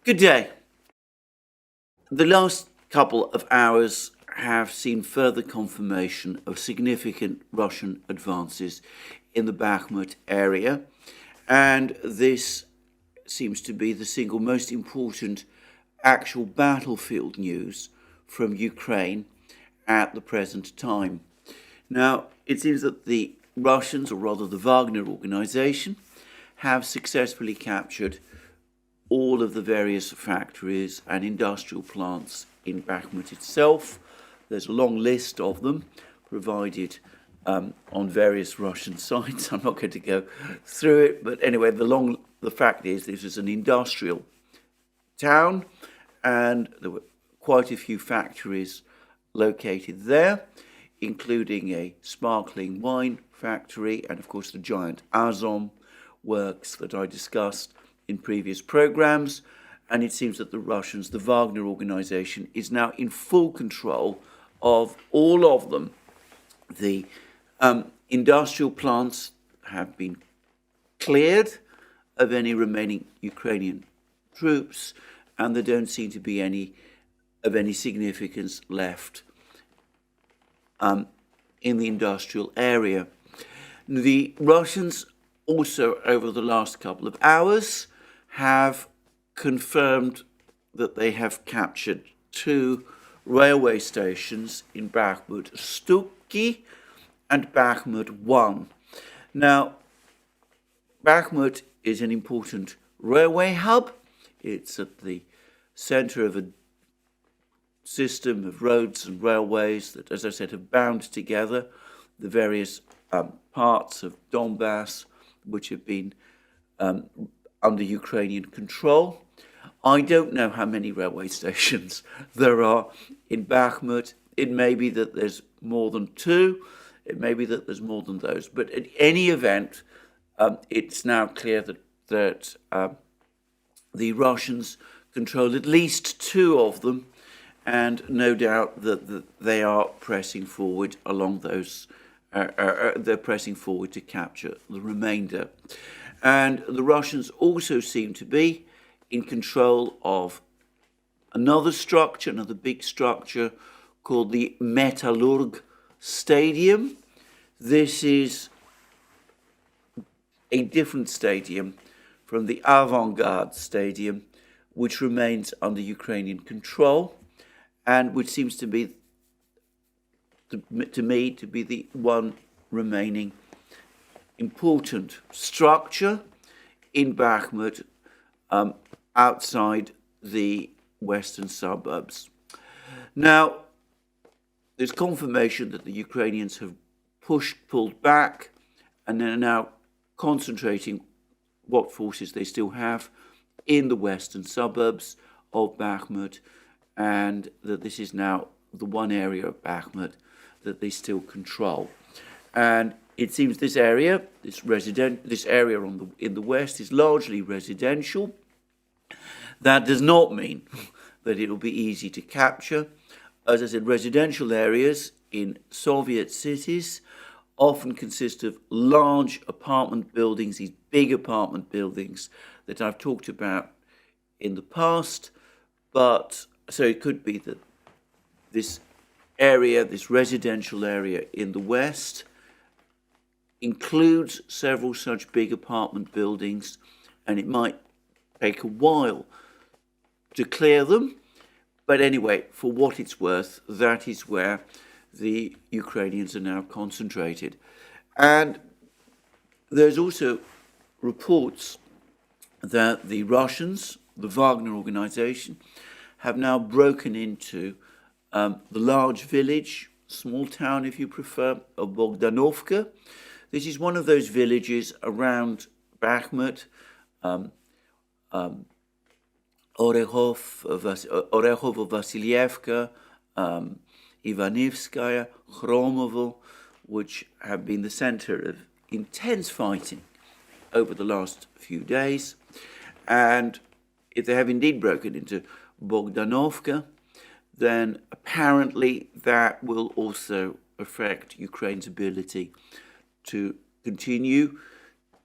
Good day. The last couple of hours have seen further confirmation of significant Russian advances in the Bakhmut area, and this seems to be the single most important actual battlefield news from Ukraine at the present time. Now, it seems that the Russians, or rather the Wagner organization, have successfully captured all of the various factories and industrial plants in Bakhmut itself. There's a long list of them provided on various Russian sites. I'm not going to go through it, but anyway, the fact is this is an industrial town, and there were quite a few factories located there, including a sparkling wine factory and, of course, the giant Azom works that I discussed in previous programs. And it seems that the Russians, the Wagner organization, is now in full control of all of them. The industrial plants have been cleared of any remaining Ukrainian troops, and there don't seem to be any significance left in the industrial area. The Russians also, over the last couple of hours, have confirmed that they have captured two railway stations in Bakhmut, Stuki and Bakhmut 1. Now, Bakhmut is an important railway hub. It's at the center of a system of roads and railways that, as I said, have bound together the various parts of Donbass which have been under Ukrainian control. I don't know how many railway stations there are in Bakhmut. It may be that there's more than two. It may be that there's more than those. But in any event, it's now clear that the Russians control at least two of them, and no doubt that they are pressing forward along those. They're pressing forward to capture the remainder. And the Russians also seem to be in control of another big structure called the Metallurg Stadium. This is a different stadium from the Avangard Stadium, which remains under Ukrainian control and which seems to be, to me, to be the one remaining important structure in Bakhmut outside the western suburbs. Now, there's confirmation that the Ukrainians have pulled back, and are now concentrating what forces they still have in the western suburbs of Bakhmut, and that this is now the one area of Bakhmut that they still control. And it seems this area, in the west, is largely residential. That does not mean that it will be easy to capture. As I said, residential areas in Soviet cities often consist of large apartment buildings, these big apartment buildings that I've talked about in the past. But so it could be that this area, this residential area in the west, includes several such big apartment buildings, and it might take a while to clear them. But anyway, for what it's worth, that is where the Ukrainians are now concentrated. And there's also reports that the Russians, the Wagner organization, have now broken into the large village, small town if you prefer, of Bogdanovka. This is one of those villages around Bakhmut, Orehovo, Vasilievka, Ivanivskaya, Khromovo, which have been the center of intense fighting over the last few days. And if they have indeed broken into Bogdanovka, then apparently that will also affect Ukraine's ability to continue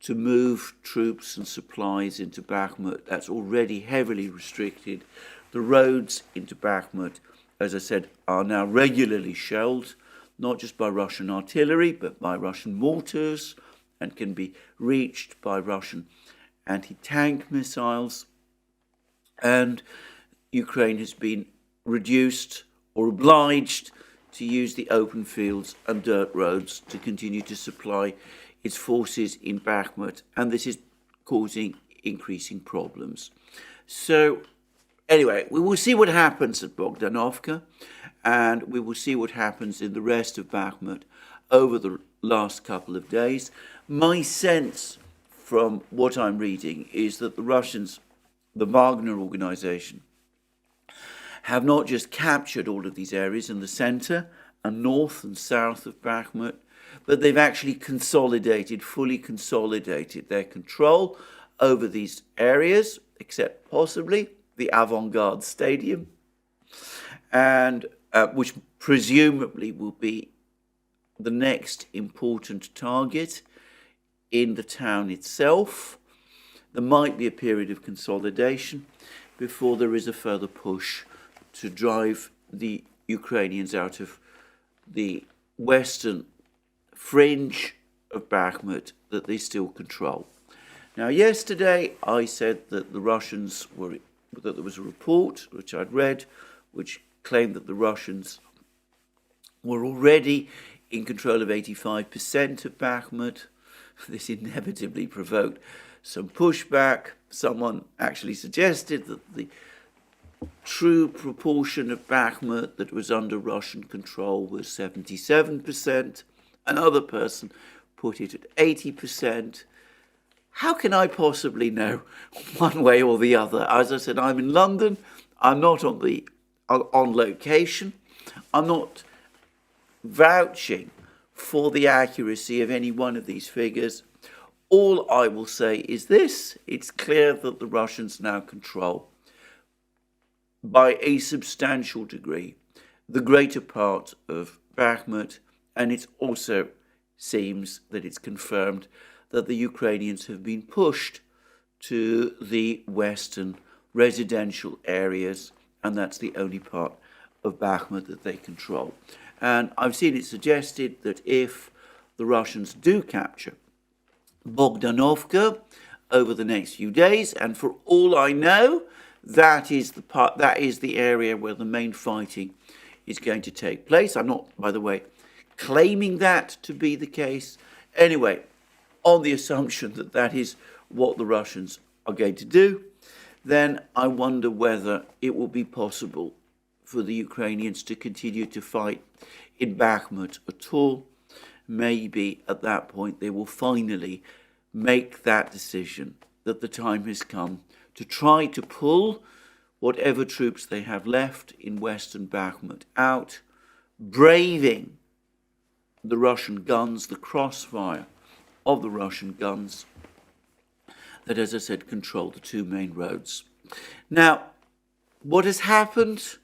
to move troops and supplies into Bakhmut. That's already heavily restricted. The roads into Bakhmut, as I said, are now regularly shelled, not just by Russian artillery, but by Russian mortars, and can be reached by Russian anti-tank missiles. And Ukraine has been reduced or obliged to use the open fields and dirt roads to continue to supply its forces in Bakhmut, and this is causing increasing problems. So anyway, we will see what happens at Bogdanovka, and we will see what happens in the rest of Bakhmut over the last couple of days. My sense from what I'm reading is that the Russians, the Wagner organization, have not just captured all of these areas in the center and north and south of Bakhmut, but they've actually fully consolidated their control over these areas, except possibly the Avant-Garde Stadium, and which presumably will be the next important target in the town itself. There might be a period of consolidation before there is a further push to drive the Ukrainians out of the western fringe of Bakhmut that they still control. Now, yesterday I said that that there was a report which I'd read, which claimed that the Russians were already in control of 85% of Bakhmut. This inevitably provoked some pushback. Someone actually suggested that the true proportion of Bakhmut that was under Russian control was 77%. Another person put it at 80%. How can I possibly know one way or the other? As I said, I'm in London. I'm not on location. I'm not vouching for the accuracy of any one of these figures. All I will say is this: it's clear that the Russians now control, by a substantial degree, the greater part of Bakhmut, and it also seems that it's confirmed that the Ukrainians have been pushed to the western residential areas, and that's the only part of Bakhmut that they control. And I've seen it suggested that if the Russians do capture Bogdanovka over the next few days, and for all I know, that is the area where the main fighting is going to take place. I'm not, by the way, claiming that to be the case. Anyway, on the assumption that that is what the Russians are going to do, then I wonder whether it will be possible for the Ukrainians to continue to fight in Bakhmut at all. Maybe at that point they will finally make that decision that the time has come to try to pull whatever troops they have left in western Bakhmut out, braving the Russian guns, the crossfire of the Russian guns that, as I said, control the two main roads. Now, what has happened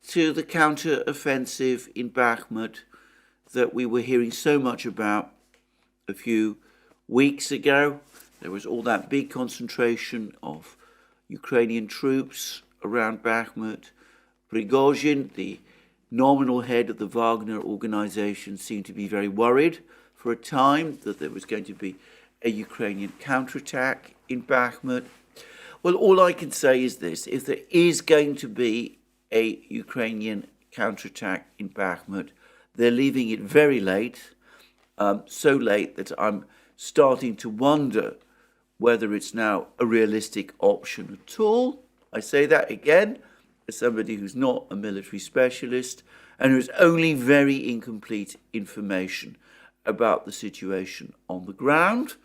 to the counter-offensive in Bakhmut that we were hearing so much about a few weeks ago? There was all that big concentration of Ukrainian troops around Bakhmut. Prigozhin, the nominal head of the Wagner organization, seemed to be very worried for a time that there was going to be a Ukrainian counterattack in Bakhmut. Well, all I can say is this: if there is going to be a Ukrainian counterattack in Bakhmut, they're leaving it very late, so late that I'm starting to wonder whether it's now a realistic option at all. I say that again as somebody who's not a military specialist and who has only very incomplete information about the situation on the ground.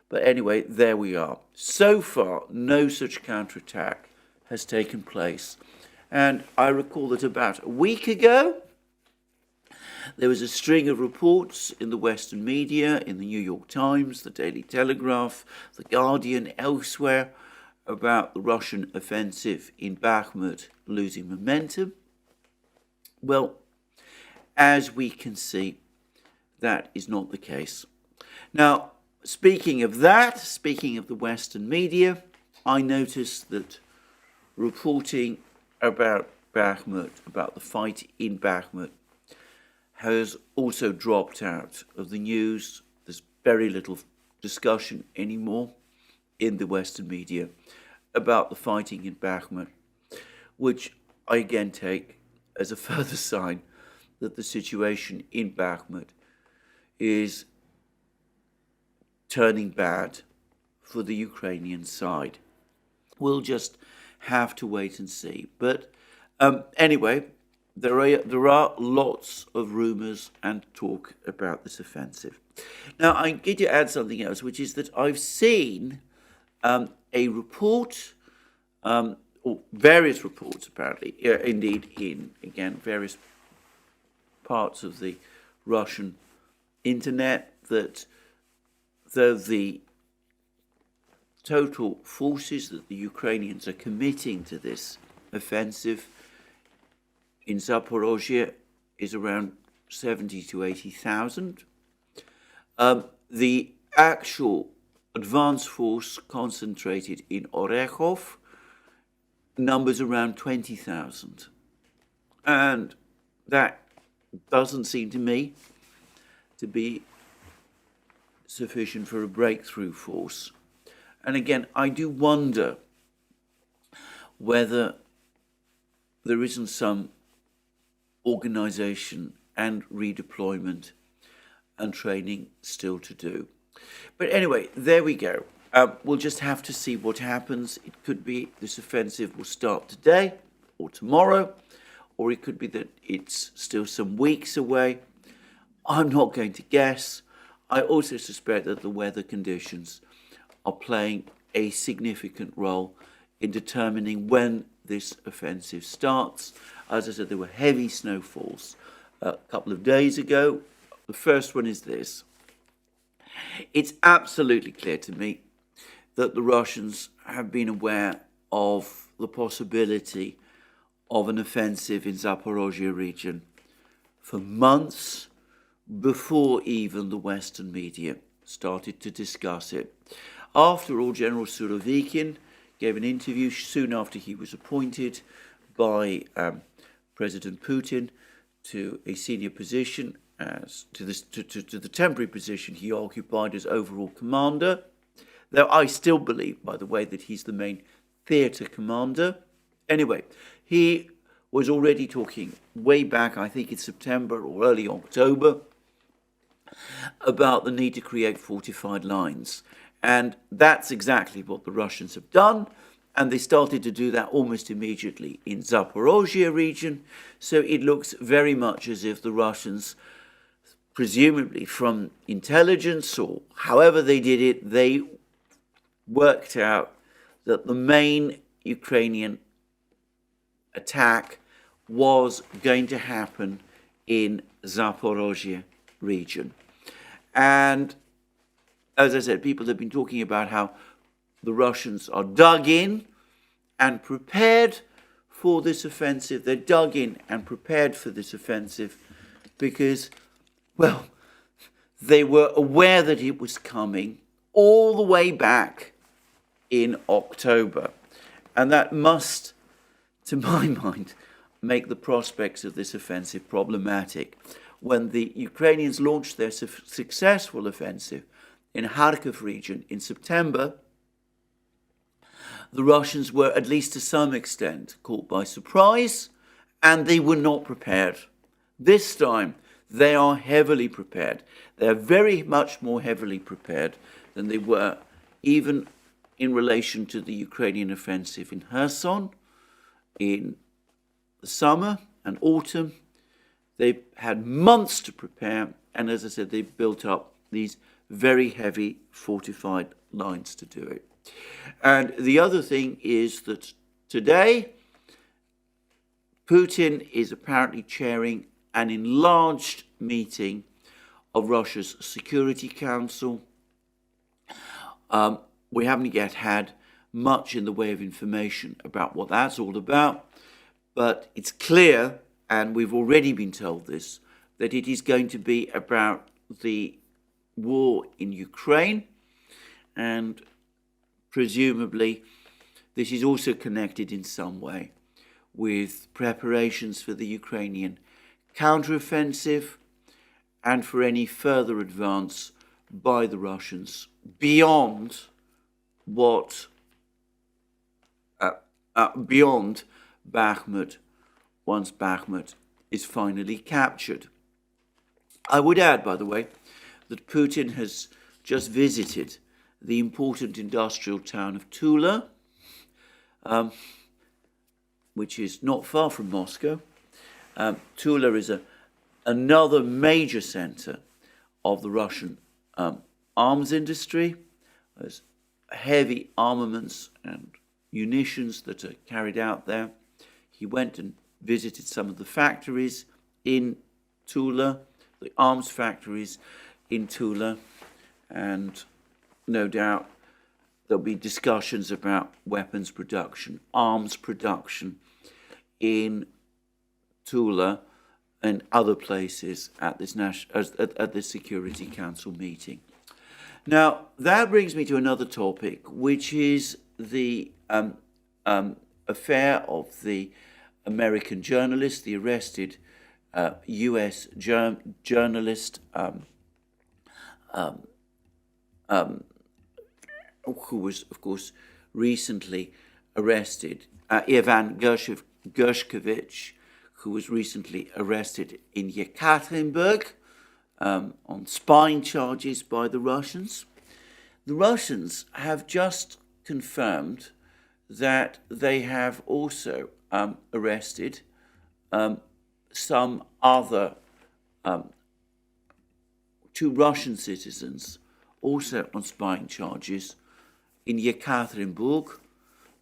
But anyway, there we are. So far, no such counterattack has taken place. And I recall that about a week ago, there was a string of reports in the Western media, in the New York Times, the Daily Telegraph, the Guardian, elsewhere, about the Russian offensive in Bakhmut losing momentum. Well, as we can see, that is not the case. Now, speaking of that, speaking of the Western media, I noticed that reporting about Bakhmut, about the fight in Bakhmut, has also dropped out of the news. There's very little discussion anymore in the Western media about the fighting in Bakhmut, which I again take as a further sign that the situation in Bakhmut is turning bad for the Ukrainian side. We'll just have to wait and see. But anyway, there are lots of rumours and talk about this offensive. Now, I'm going to add something else, which is that I've seen a report, or various reports apparently, indeed in, again, various parts of the Russian internet, that though the total forces that the Ukrainians are committing to this offensive in Zaporozhye is around 70 to 80,000. The actual advance force concentrated in Orekhov numbers around 20,000. And that doesn't seem to me to be sufficient for a breakthrough force. And again, I do wonder whether there isn't some organisation and redeployment and training still to do. But anyway, there we go. We'll just have to see what happens. It could be this offensive will start today or tomorrow, or it could be that it's still some weeks away. I'm not going to guess. I also suspect that the weather conditions are playing a significant role in determining when this offensive starts. As I said, there were heavy snowfalls a couple of days ago. The first one is this. It's absolutely clear to me that the Russians have been aware of the possibility of an offensive in Zaporozhye region for months before even the Western media started to discuss it. After all, General Surovikin gave an interview soon after he was appointed by President Putin to a senior position, to the temporary position he occupied as overall commander. Though I still believe, by the way, that he's the main theatre commander. Anyway, he was already talking way back, I think in September or early October, about the need to create fortified lines. And that's exactly what the Russians have done. And they started to do that almost immediately in Zaporozhye region. So it looks very much as if the Russians, presumably from intelligence or however they did it, they worked out that the main Ukrainian attack was going to happen in Zaporozhye region. And as I said, people have been talking about how the Russians are dug in and prepared for this offensive. They're dug in and prepared for this offensive because, well, they were aware that it was coming all the way back in October. And that must, to my mind, make the prospects of this offensive problematic. When the Ukrainians launched their successful offensive in Kharkiv region in September, the Russians were, at least to some extent, caught by surprise, and they were not prepared. This time, they are heavily prepared. They are very much more heavily prepared than they were even in relation to the Ukrainian offensive in Kherson in the summer and autumn. They've had months to prepare, and as I said, they've built up these very heavy fortified lines to do it. And the other thing is that today, Putin is apparently chairing an enlarged meeting of Russia's Security Council. We haven't yet had much in the way of information about what that's all about, but it's clear, and we've already been told this, that it is going to be about the war in Ukraine and presumably this is also connected in some way with preparations for the Ukrainian counteroffensive and for any further advance by the Russians beyond what beyond Bakhmut, once Bakhmut is finally captured. I would add, by the way, that Putin has just visited the important industrial town of Tula, which is not far from Moscow. Tula is another major center of the Russian arms industry. There's heavy armaments and munitions that are carried out there. He went and visited some of the factories in Tula, the arms factories in Tula, and no doubt there'll be discussions about weapons production, arms production in Tula and other places at this at this Security Council meeting. Now, that brings me to another topic, which is the affair of the American journalist, the arrested U.S. journalist who was, of course, recently arrested, Ivan Gershkovich, who was recently arrested in Yekaterinburg on spying charges by the Russians. The Russians have just confirmed that they have also arrested some other two Russian citizens, also on spying charges, in Yekaterinburg,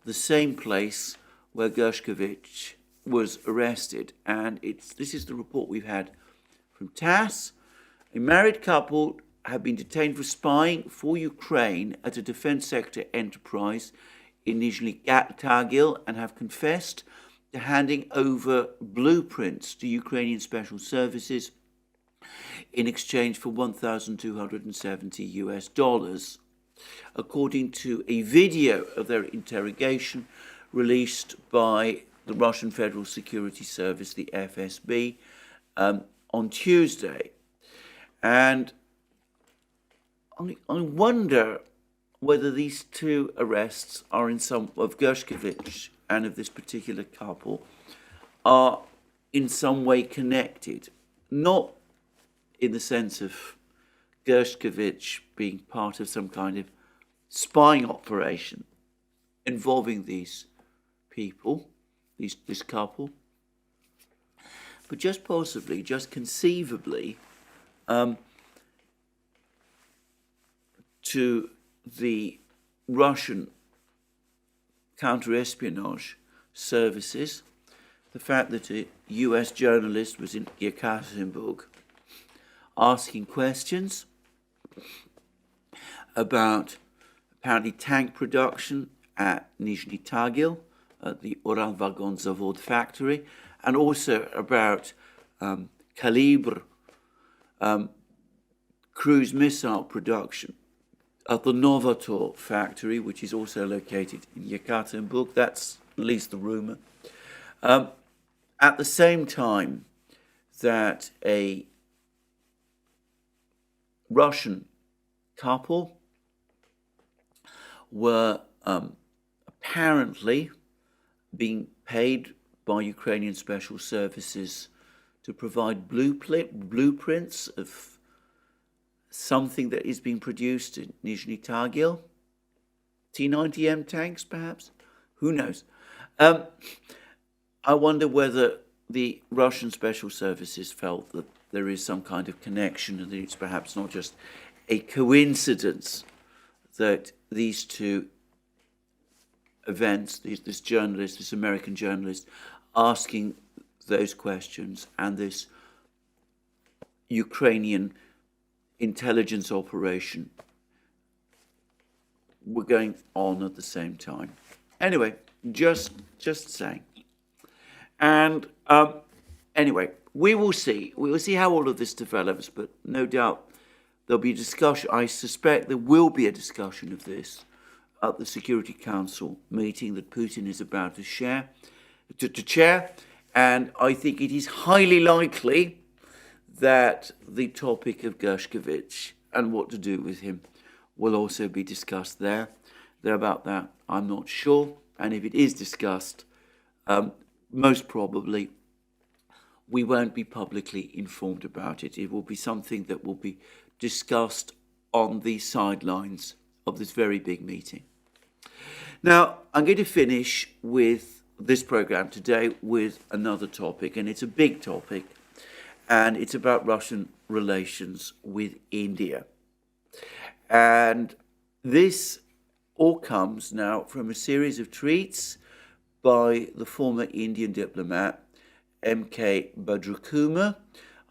the same place where Gershkovich was arrested. And this is the report we've had from TASS. A married couple have been detained for spying for Ukraine at a defense sector enterprise in Nizhny Tagil and have confessed to handing over blueprints to Ukrainian special services in exchange for $1,270, according to a video of their interrogation released by the Russian Federal Security Service, the FSB, on Tuesday. And I wonder whether these two arrests are of Gershkovich and of this particular couple are in some way connected, not in the sense of Gershkovich being part of some kind of spying operation involving these people, this couple, but just possibly, just conceivably, to the Russian counter-espionage services, the fact that a US journalist was in Yekaterinburg asking questions about apparently tank production at Nizhny Tagil, at the Uralvagon Zavod factory, and also about Kalibr cruise missile production at the Novator factory, which is also located in Yekaterinburg. That's at least the rumor. At the same time that a Russian couple were apparently being paid by Ukrainian special services to provide blueprints of something that is being produced in Nizhny Tagil. T-90M tanks, perhaps? Who knows? I wonder whether the Russian special services felt that there is some kind of connection and that it's perhaps not just a coincidence that these two events, this journalist, this American journalist, asking those questions and this Ukrainian intelligence operation were going on at the same time. Anyway, just saying. And anyway, we will see. We will see how all of this develops, but no doubt There'll be a discussion. I suspect there will be a discussion of this at the Security Council meeting that Putin is about to chair. And I think it is highly likely that the topic of Gershkovich and what to do with him will also be discussed there. About that, I'm not sure. And if it is discussed, most probably we won't be publicly informed about it. It will be something that will be discussed on the sidelines of this very big meeting. Now, I'm going to finish with this program today with another topic, and it's a big topic, and it's about Russian relations with India. And this all comes now from a series of tweets by the former Indian diplomat, M.K. Bhadrakumar.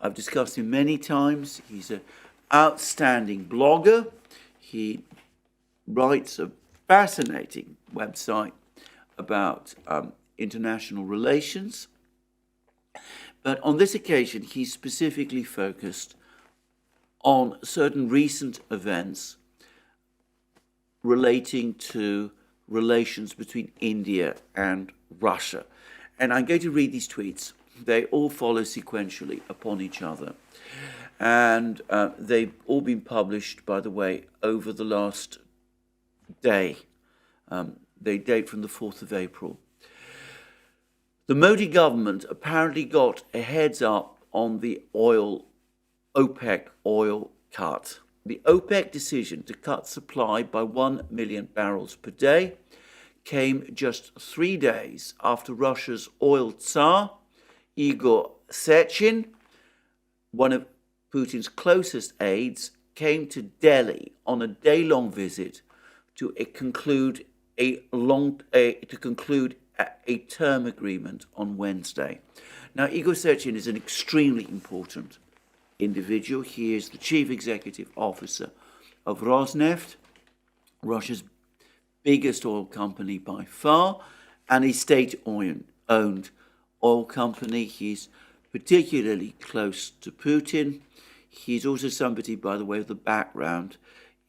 I've discussed him many times. He's an outstanding blogger. He writes a fascinating website about international relations. But on this occasion, he specifically focused on certain recent events relating to relations between India and Russia. And I'm going to read these tweets. They all follow sequentially upon each other. And they've all been published, by the way, over the last day. They date from the 4th of April. The Modi government apparently got a heads up on the OPEC oil cut. The OPEC decision to cut supply by 1 million barrels per day came just 3 days after Russia's oil tsar, Igor Sechin, one of Putin's closest aides, came to Delhi on a day-long visit to conclude a term agreement on Wednesday. Now, Igor Sechin is an extremely important individual. He is the chief executive officer of Rosneft, Russia's biggest oil company by far, and a state-owned oil company. He's particularly close to Putin. He's also somebody, by the way, with a background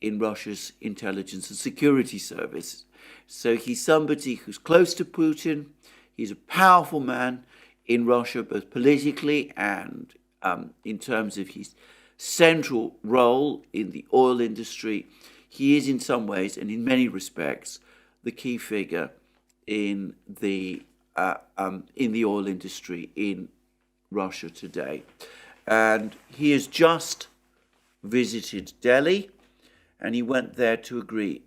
in Russia's intelligence and security service. So he's somebody who's close to Putin. He's a powerful man in Russia, both politically and in terms of his central role in the oil industry. He is in some ways and in many respects the key figure in the oil industry in Russia today. And he has just visited Delhi, and he went there to agree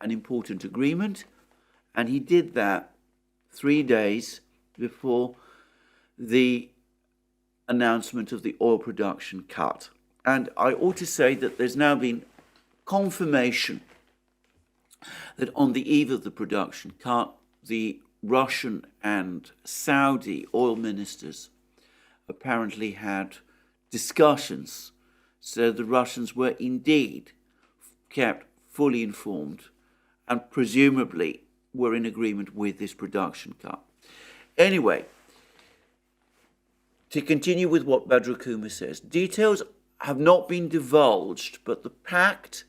an important agreement, and he did that 3 days before the announcement of the oil production cut. And I ought to say that there's now been confirmation that on the eve of the production cut, the Russian and Saudi oil ministers apparently had discussions, so the Russians were indeed kept fully informed and presumably were in agreement with this production cut. Anyway, to continue with what Bhadrakumar says, details have not been divulged, but the pact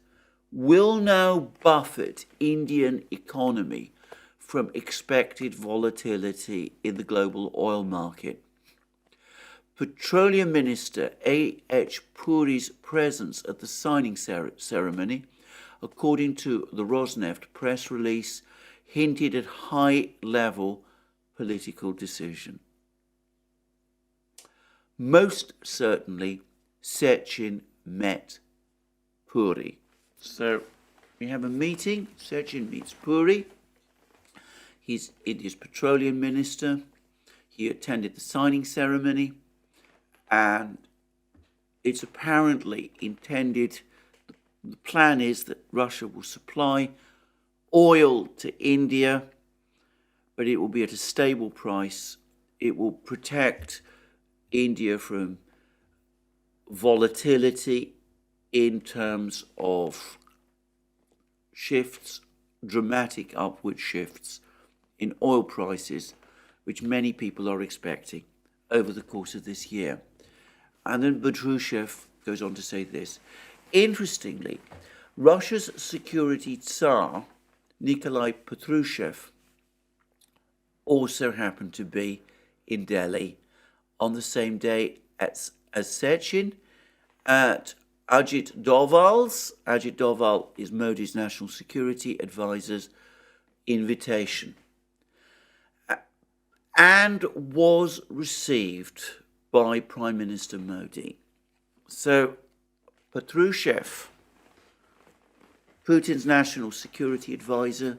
will now buffet Indian economy from expected volatility in the global oil market. Petroleum Minister A.H. Puri's presence at the signing ceremony, according to the Rosneft press release, hinted at high-level political decision. Most certainly, Sechin met Puri. So we have a meeting. Sechin meets Puri. He's India's petroleum minister. He attended the signing ceremony. And it's apparently intended, the plan is that Russia will supply oil to India, but it will be at a stable price. It will protect India from volatility in terms of shifts, dramatic upward shifts in oil prices, which many people are expecting over the course of this year. And then Badruchev goes on to say this. Interestingly, Russia's security Tsar, Nikolai Patrushev, also happened to be in Delhi on the same day as Sechin at Ajit Doval's. Ajit Doval is Modi's national security advisor's invitation, and was received by Prime Minister Modi. So Patrushev, Putin's national security advisor,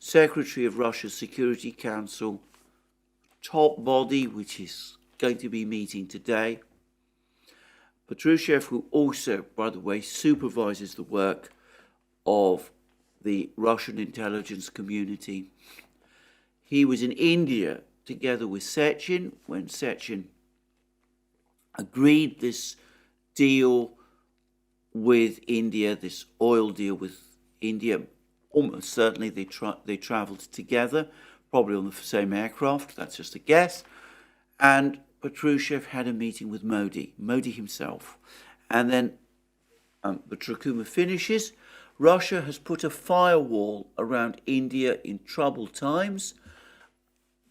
secretary of Russia's Security Council, top body which is going to be meeting today. Patrushev, who also, by the way, supervises the work of the Russian intelligence community. He was in India together with Sechin when Sechin agreed this deal with India, this oil deal with India. Almost certainly they travelled together, probably on the same aircraft, that's just a guess. And Patrushev had a meeting with Modi himself. And then the trachoma finishes. Russia has put a firewall around India in troubled times,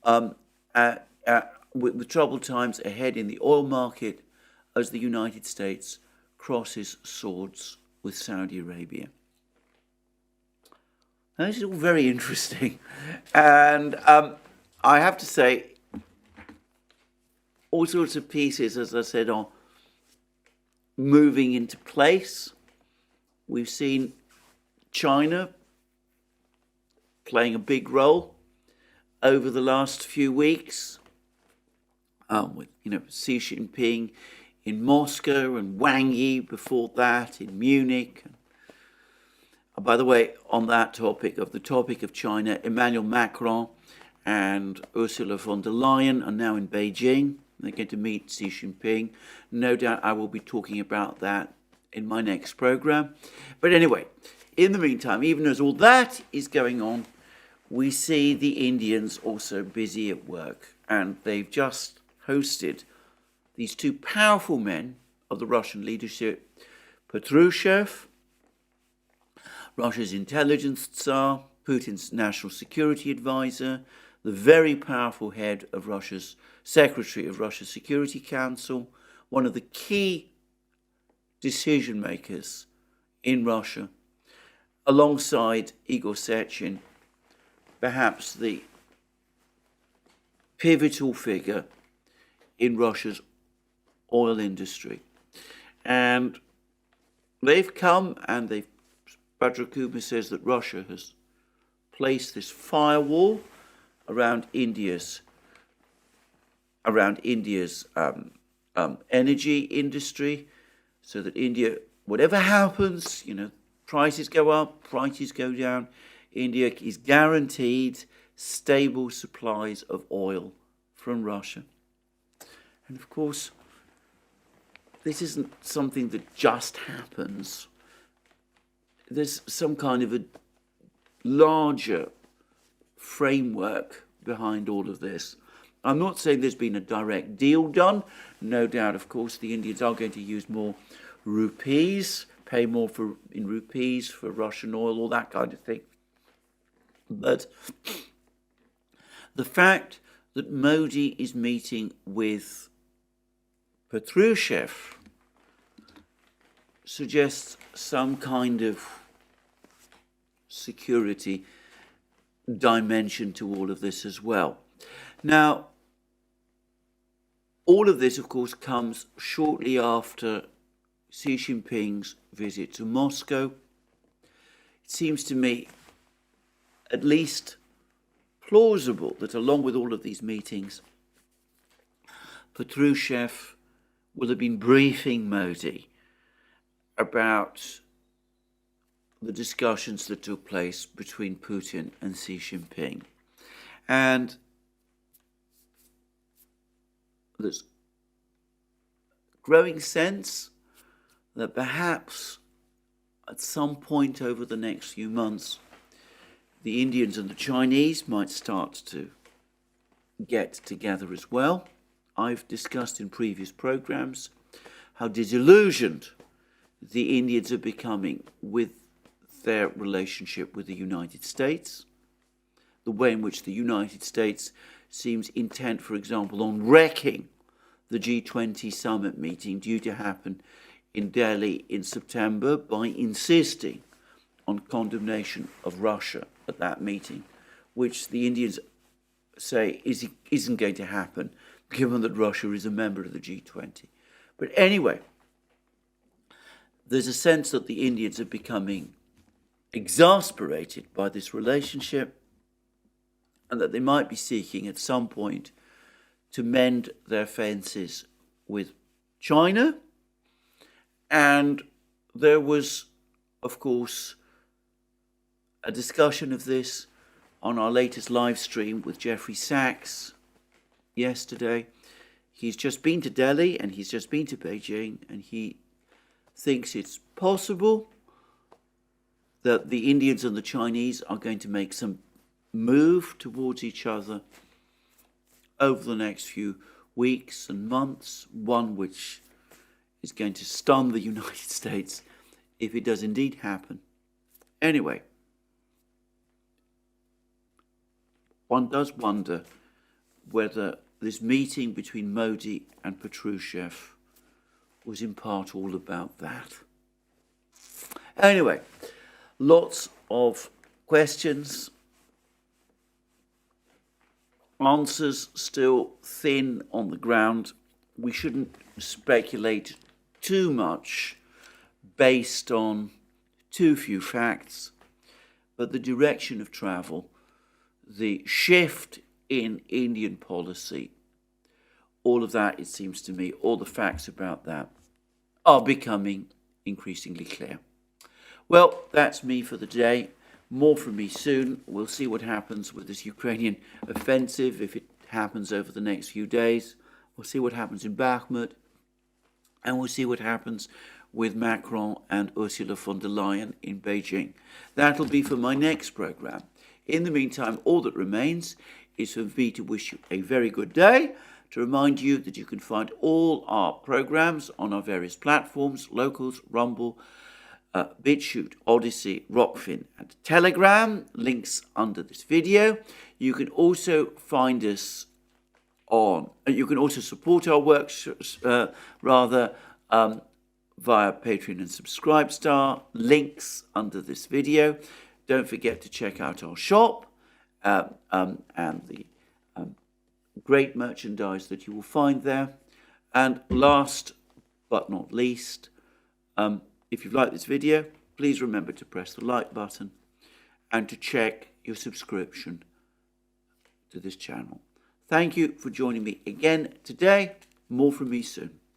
with the troubled times ahead in the oil market as the United States crosses swords with Saudi Arabia. Now, this is all very interesting. And I have to say, all sorts of pieces, as I said, are moving into place. We've seen China playing a big role over the last few weeks, with Xi Jinping in Moscow and Wang Yi before that in Munich. By the way, on that topic of China, Emmanuel Macron and Ursula von der Leyen are now in Beijing. They're going to meet Xi Jinping. No doubt I will be talking about that in my next program. But anyway, in the meantime, even as all that is going on, we see the Indians also busy at work. And they've just hosted these two powerful men of the Russian leadership, Patrushev, Russia's intelligence Tsar, Putin's national security advisor, the very powerful head of Russia's secretary of Russia's Security Council, one of the key decision makers in Russia, alongside Igor Sechin, perhaps the pivotal figure in Russia's oil industry. And they've come and Badra Kuma says that Russia has placed this firewall around India's energy industry, so that India, whatever happens, prices go up, prices go down, India is guaranteed stable supplies of oil from Russia. And of course, this isn't something that just happens. There's some kind of a larger framework behind all of this. I'm not saying there's been a direct deal done. No doubt, of course, the Indians are going to use more rupees, pay more in rupees for Russian oil, all that kind of thing. But the fact that Modi is meeting with Patrushev suggests some kind of security dimension to all of this as well. Now, all of this, of course, comes shortly after Xi Jinping's visit to Moscow. It seems to me at least plausible that along with all of these meetings, Patrushev will have been briefing Modi about the discussions that took place between Putin and Xi Jinping. And there's growing sense that perhaps at some point over the next few months, the Indians and the Chinese might start to get together as well. I've discussed in previous programs how disillusioned the Indians are becoming with their relationship with the United States, the way in which the United States seems intent, for example, on wrecking the G20 summit meeting due to happen in Delhi in September by insisting on condemnation of Russia at that meeting, which the Indians say isn't going to happen, given that Russia is a member of the G20. But anyway, there's a sense that the Indians are becoming exasperated by this relationship and that they might be seeking at some point to mend their fences with China. And there was, of course, a discussion of this on our latest live stream with Jeffrey Sachs yesterday. He's just been to Delhi and he's just been to Beijing, and he thinks it's possible that the Indians and the Chinese are going to make some move towards each other over the next few weeks and months, one which is going to stun the United States if it does indeed happen. Anyway, one does wonder whether this meeting between Modi and Patrushev was in part all about that. Anyway, lots of questions, answers still thin on the ground. We shouldn't speculate too much based on too few facts, but the direction of travel, the shift in Indian policy, all of that, it seems to me, all the facts about that are becoming increasingly clear. Well, that's me for the day. More from me soon. We'll see what happens with this Ukrainian offensive, if it happens over the next few days. We'll see what happens in Bakhmut. And we'll see what happens with Macron and Ursula von der Leyen in Beijing. That'll be for my next programme. In the meantime, all that remains is for me to wish you a very good day, to remind you that you can find all our programmes on our various platforms, Locals, Rumble, BitChute, Odyssey, Rockfin and Telegram, links under this video. You can also find us on, you can also support our work via Patreon and Subscribestar, links under this video. Don't forget to check out our shop and the great merchandise that you will find there. And last but not least, if you've liked this video, please remember to press the like button and to check your subscription to this channel. Thank you for joining me again today. More from me soon.